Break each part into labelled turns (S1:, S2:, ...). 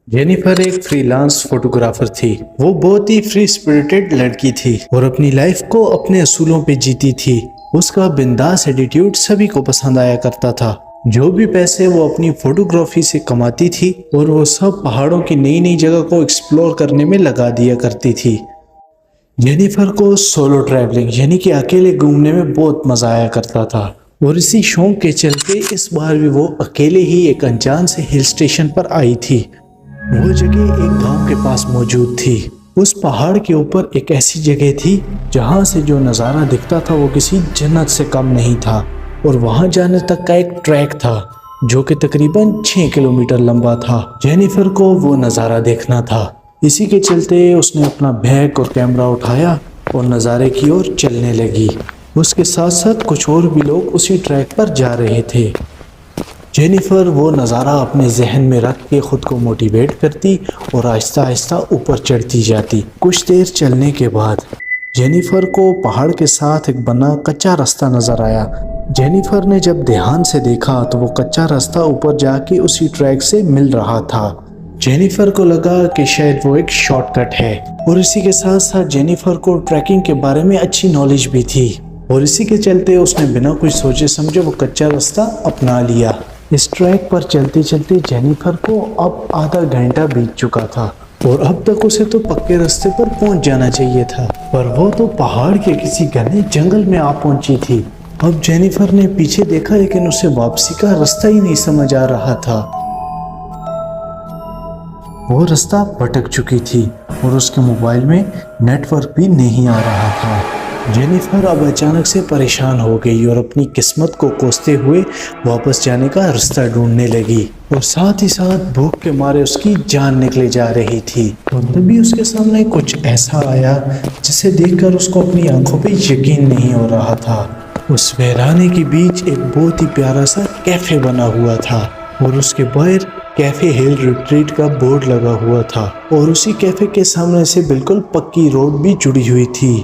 S1: Jennifer एक freelance photographer थी। वो बहुत ही फ्री स्पिरिटेड लड़की थी और अपनी लाइफ को अपने असूलों पे जीती थी। उसका बिंदास एटीट्यूड सभी को पसंद आया करता था। जो भी पैसे वो अपनी फोटोग्राफी से कमाती थी और वो सब पहाड़ों की नई नई जगह को एक्सप्लोर करने में लगा दिया करती थी। जेनिफर को सोलो ट्रैवलिंग यानी कि अकेले घूमने में बहुत मजा आया करता था और इसी शौक के चलते इस बार भी वो अकेले ही एक अनजान से हिल स्टेशन पर आई थी। वो जगह एक गांव के पास मौजूद थी। उस पहाड़ के ऊपर एक ऐसी जगह थी जहां से जो नज़ारा दिखता था वो किसी जन्नत से कम नहीं था और वहां जाने तक का एक ट्रैक था जो कि तकरीबन 6 किलोमीटर लंबा था। जेनिफर को वो नज़ारा देखना था। इसी के चलते उसने अपना बैग और कैमरा उठाया और नज़ारे की ओर चलने लगी। उसके साथ साथ कुछ और भी लोग उसी ट्रैक पर जा रहे थे। जेनिफर वो नज़ारा अपने जहन में रख के ख़ुद को मोटिवेट करती और आहिस्ता आहिस्ता ऊपर चढ़ती जाती। कुछ देर चलने के बाद जेनिफर को पहाड़ के साथ एक बना कच्चा रास्ता नज़र आया। जेनिफर ने जब ध्यान से देखा तो वो कच्चा रास्ता ऊपर जाके उसी ट्रैक से मिल रहा था। जेनिफर को लगा कि शायद वो एक शॉर्टकट है और इसी के साथ साथ जेनिफर को ट्रैकिंग के बारे में अच्छी नॉलेज भी थी और इसी के चलते उसने बिना कुछ सोचे समझे वो कच्चा रास्ता अपना लिया। इस ट्रैक पर चलते चलते जेनिफर को अब आधा घंटा बीत चुका था और अब तक उसे तो पक्के रास्ते पर पहुंच जाना चाहिए था, पर वो तो पहाड़ के किसी घने जंगल में आ पहुंची थी। अब जेनिफर ने पीछे देखा लेकिन उसे वापसी का रास्ता ही नहीं समझ आ रहा था। वो रास्ता भटक चुकी थी और उसके मोबाइल में नेटवर्क भी नहीं आ रहा था। जेनिफर अब अचानक से परेशान हो गई और अपनी किस्मत को कोसते हुए वापस जाने का रास्ता ढूंढने लगी और साथ ही साथ भूख के मारे उसकी जान निकले जा रही थी। और तभी उसके सामने कुछ ऐसा आया जिसे देखकर उसको अपनी आंखों पे यकीन नहीं हो रहा था। उस वीराने के बीच एक बहुत ही प्यारा सा कैफे बना हुआ था और उसके बाहर कैफे हिल रिट्रीट का बोर्ड लगा हुआ था और उसी कैफे के सामने से बिल्कुल पक्की रोड भी जुड़ी हुई थी।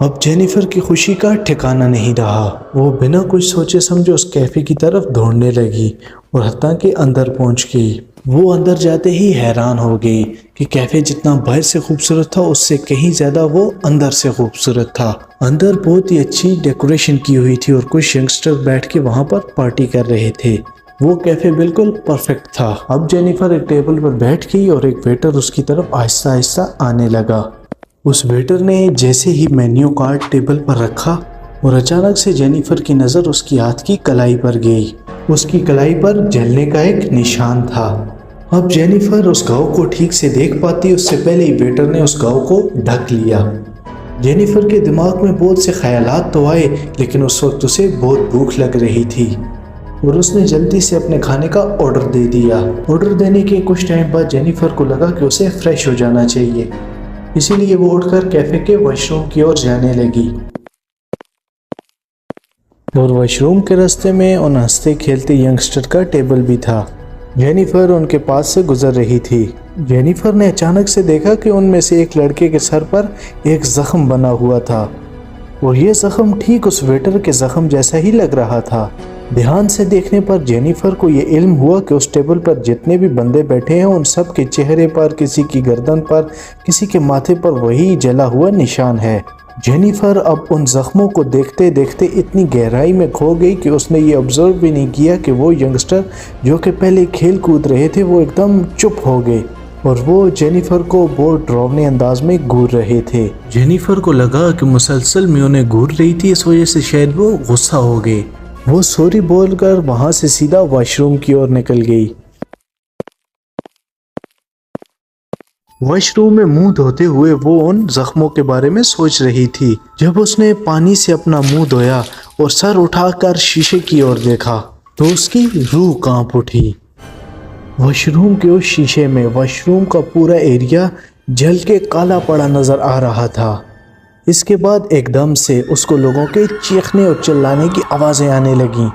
S1: अब जेनिफर की खुशी का ठिकाना नहीं रहा। वो बिना कुछ सोचे समझे उस कैफे की तरफ दौड़ने लगी और हत्ता के अंदर पहुंच गई। वो अंदर जाते ही हैरान हो गई कि कैफे जितना बाहर से खूबसूरत था उससे कहीं ज़्यादा वो अंदर से खूबसूरत था। अंदर बहुत ही अच्छी डेकोरेशन की हुई थी और कुछ यंगस्टर बैठ के वहाँ पर पार्टी कर रहे थे। वो कैफे बिल्कुल परफेक्ट था। अब जेनिफर एक टेबल पर बैठ गई और एक वेटर उसकी तरफ आहिस्ता आहिस्ता आने लगा। उस वेटर ने जैसे ही मेन्यू कार्ड टेबल पर रखा और अचानक से जेनिफर की नज़र उसकी हाथ की कलाई पर गई। उसकी कलाई पर जलने का एक निशान था। अब जेनिफर उस घाव को ठीक से देख पाती उससे पहले ही वेटर ने उस घाव को ढक लिया। जेनिफर के दिमाग में बहुत से ख्यालात तो आए लेकिन उस वक्त उसे बहुत भूख लग रही थी और उसने जल्दी से अपने खाने का ऑर्डर दे दिया। ऑर्डर देने के कुछ टाइम बाद जेनिफर को लगा कि उसे फ्रेश हो जाना चाहिए, इसीलिए वो उठकर कैफे के वॉशरूम की ओर जाने लगी और वॉशरूम के रास्ते में उन हंसते खेलते यंगस्टर का टेबल भी था। जेनिफर उनके पास से गुजर रही थी। जेनिफर ने अचानक से देखा कि उनमें से एक लड़के के सर पर एक जख्म बना हुआ था और ये जख्म ठीक उस वेटर के जख्म जैसा ही लग रहा था। ध्यान से देखने पर जेनिफर को ये इल्म हुआ कि उस टेबल पर जितने भी बंदे बैठे हैं उन सब के चेहरे पर, किसी की गर्दन पर, किसी के माथे पर वही जला हुआ निशान है। जेनिफर अब उन जख्मों को देखते देखते इतनी गहराई में खो गई कि उसने ये ऑब्जर्व भी नहीं किया कि वो यंगस्टर जो कि पहले खेल कूद रहे थे वो एकदम चुप हो गए और वो जेनिफर को बहुत डरावने अंदाज में घूर रहे थे। जेनिफर को लगा कि मुसलसल में उन्हें घूर रही थी, इस वजह से शायद वो गुस्सा हो गए। वो सॉरी बोलकर वहां से सीधा वॉशरूम की ओर निकल गई। वॉशरूम में मुंह धोते हुए वो उन जख्मों के बारे में सोच रही थी। जब उसने पानी से अपना मुंह धोया और सर उठाकर शीशे की ओर देखा तो उसकी रूह कांप उठी। वॉशरूम के उस शीशे में वॉशरूम का पूरा एरिया जल के काला पड़ा नजर आ रहा था। इसके बाद एकदम से उसको लोगों के चीखने और चिल्लाने की आवाजें आने लगीं।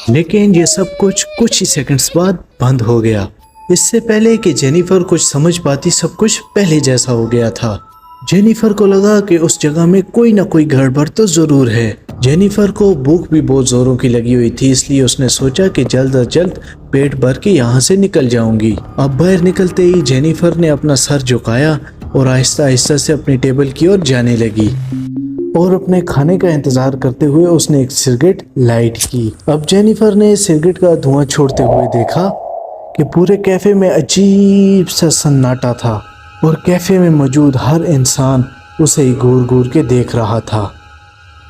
S1: लेकिन ये सब कुछ ही सेकंड्स बाद बंद हो गया। इससे पहले कि जेनिफर कुछ समझ पाती सब कुछ पहले जैसा हो गया था। जेनिफर को लगा कि उस जगह में कोई ना कोई गड़बड़ तो जरूर है। जेनिफर को भूख भी बहुत जोरों की लगी हुई थी, इसलिए उसने सोचा कि जल्द अज जल्द पेट भर के यहाँ से निकल जाऊंगी। अब बाहर निकलते ही जेनिफर ने अपना सर झुकाया और आहिस्ता आहिस्ता से अपनी टेबल की ओर जाने लगी और अपने खाने का इंतजार करते हुए उसने एक सिगरेट लाइट की। अब जेनिफर ने सिगरेट का धुआं छोड़ते हुए देखा कि पूरे कैफे में अजीब सा सन्नाटा था और कैफे में मौजूद हर इंसान उसे ही घूर घूर के देख रहा था।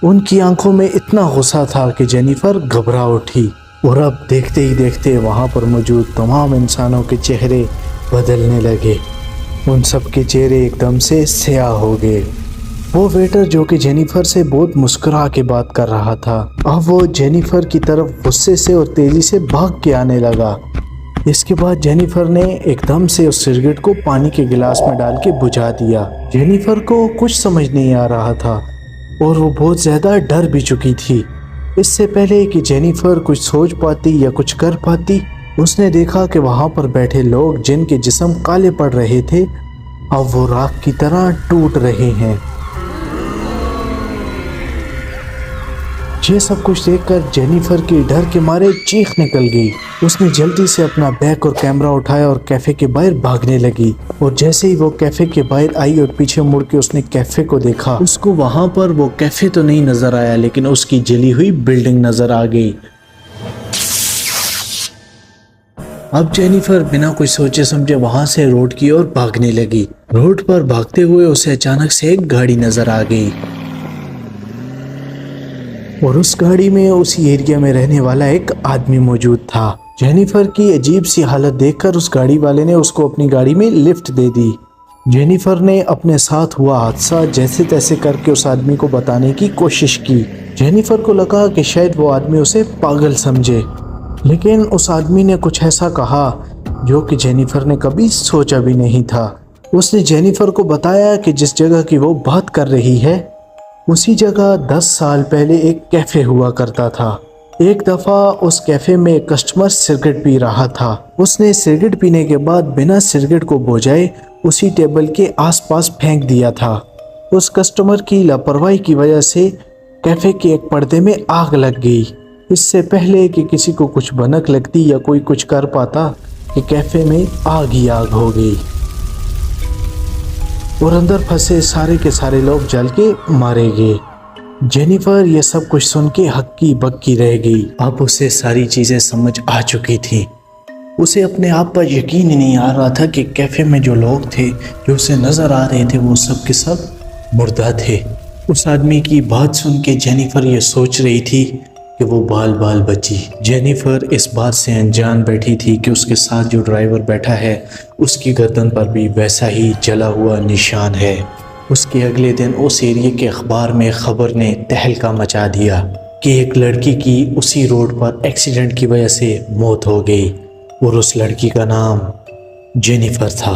S1: उनकी आंखों में इतना गुस्सा था कि जेनिफर घबरा उठी और अब देखते ही देखते वहाँ पर मौजूद तमाम इंसानों के चेहरे बदलने लगे। उन सब के चेहरे एकदम से स्याह हो गए। वो वेटर जो कि जेनिफर से बहुत मुस्कुरा के बात कर रहा था, अब वो जेनिफर की तरफ गुस्से से और तेजी से भाग के आने लगा। इसके बाद जेनिफर ने एकदम से उस सिगरेट को पानी के गिलास में डाल के बुझा दिया। जेनिफर को कुछ समझ नहीं आ रहा था और वो बहुत ज़्यादा डर भी चुकी थी। इससे पहले कि जेनिफर कुछ सोच पाती या कुछ कर पाती, उसने देखा कि वहाँ पर बैठे लोग जिनके जिस्म काले पड़ रहे थे, अब वो राख की तरह टूट रहे हैं। ये सब कुछ देखकर जेनिफर की डर के मारे चीख निकल गई। उसने जल्दी से अपना बैग और कैमरा उठाया और कैफे के बाहर भागने लगी। और जैसे ही वो कैफे के बाहर आई और पीछे मुड़ के उसने कैफे को देखा, उसको वहां पर वो कैफे तो नहीं नजर आया, लेकिन उसकी जली हुई बिल्डिंग नजर आ गई। अब जेनिफर बिना कुछ सोचे समझे वहां से रोड की ओर भागने लगी। रोड पर भागते हुए उसे अचानक से एक गाड़ी नजर आ गई और उस गाड़ी में उसी एरिया में रहने वाला एक आदमी मौजूद था। जेनिफर की अजीब सी हालत देखकर उस गाड़ी वाले ने उसको अपनी गाड़ी में लिफ्ट दे दी। जेनिफर ने अपने साथ हुआ हादसा जैसे तैसे करके उस आदमी को बताने की कोशिश की। जेनिफर को लगा कि शायद वो आदमी उसे पागल समझे, लेकिन उस आदमी ने कुछ ऐसा कहा जो कि जेनिफर ने कभी सोचा भी नहीं था। उसने जेनिफर को बताया कि जिस जगह की वो बात कर रही है, उसी जगह 10 साल पहले एक कैफे हुआ करता था। एक दफ़ा उस कैफे में एक कस्टमर सिगरेट पी रहा था। उसने सिगरेट पीने के बाद बिना सिगरेट को बुझाए उसी टेबल के आसपास फेंक दिया था। उस कस्टमर की लापरवाही की वजह से कैफे के एक पर्दे में आग लग गई। इससे पहले कि किसी को कुछ भनक लगती या कोई कुछ कर पाता कि कैफे में आग ही आग हो गई और अंदर फंसे सारे के सारे लोग जल के मारे गए। जेनिफर ये सब कुछ सुन के हक्की बक्की रह गई। अब उसे सारी चीजें समझ आ चुकी थी। उसे अपने आप पर यकीन ही नहीं आ रहा था कि कैफे में जो लोग थे जो उसे नजर आ रहे थे वो सब के सब मुर्दा थे। उस आदमी की बात सुन के जेनिफर ये सोच रही थी कि वो बाल बाल बची। जेनिफर इस बात से अनजान बैठी थी कि उसके साथ जो ड्राइवर बैठा है उसकी गर्दन पर भी वैसा ही जला हुआ निशान है। उसके अगले दिन उस एरिया के अखबार में खबर ने तहलका मचा दिया कि एक लड़की की उसी रोड पर एक्सीडेंट की वजह से मौत हो गई और उस लड़की का नाम जेनिफर था।